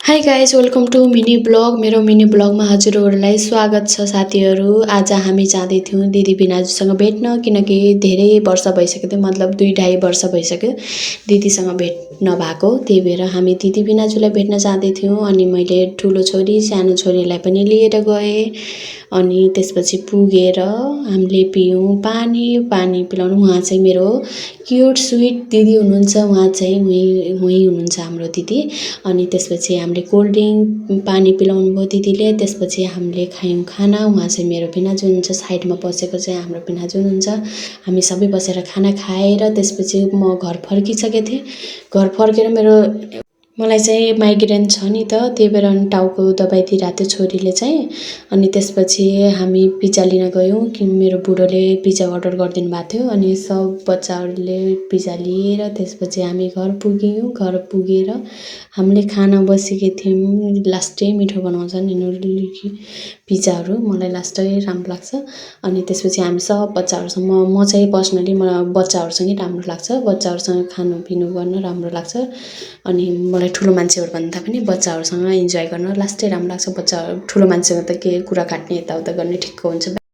High guys welcome to mini blog मेरो mini ब्लगमा हजुरहरूलाई स्वागत छ साथीहरू। आज हामी जाँदै थियौँ दिदी भिनाजुसँग भेट्न, किनकि धेरै वर्ष भइसक्यो थियो, मतलब 2-2.5 वर्ष भइसक्यो दिदीसँग भेट नभएको। त्यही भएर हामी दिदी भिनाजुलाई भेट्न जाँदै थियौँ। अनि मैले ठुलो छोरी सानो छोरीलाई पनि लिएर गएँ। अनि त्यसपछि पुगेर हामीले पियौँ पानी पिलाउनु। उहाँ चाहिँ मेरो क्युट स्विट दिदी हुनुहुन्छ, उहाँ चाहिँ उही हुनुहुन्छ हाम्रो दिदी। अनि त्यसपछि हामीले कोल्ड ड्रिङ्क पानी पिलाउनु भयो दिदीले। त्यसपछि हामीले खायौँ खाना। उहाँ चाहिँ मेरो भिनाजु हुनुहुन्छ, साइडमा बसेको चाहिँ हाम्रो भिनाजु हुनुहुन्छ। हामी सबै बसेर खाना खाएर त्यसपछि म घर फर्किसकेको थिएँ। घर फर्केर मलाई चाहिँ माइग्रेन छ नि त, त्यही भएर टाउको दबाई दिइरहेको थियो छोरीले चाहिँ। अनि त्यसपछि हामी पिज्जा लिन गयौँ कि मेरो बुढोले पिज्जा अर्डर गरिदिनु भएको थियो। अनि सब बच्चाहरूले पिज्जा लिएर त्यसपछि हामी घर पुग्यौँ। घर पुगेर हामीले खाना बसेको थियौँ। लास्टै मिठो बनाउँछन् यिनीहरूले पिज्जाहरू, मलाई लास्टै राम्रो लाग्छ। अनि त्यसपछि हामी सब बच्चाहरूसँग म चाहिँ पर्सनली मलाई बच्चाहरूसँगै राम्रो लाग्छ, बच्चाहरूसँग खानुपिनु गर्न राम्रो लाग्छ। अनि मलाई ठुलो मान्छेहरूभन्दा पनि बच्चाहरूसँग इन्जोय गर्न लास्टै राम्रो लाग्छ। ठुलो मान्छेसँग त के कुरा काट्ने यताउता गर्ने ठिक्क हुन्छ।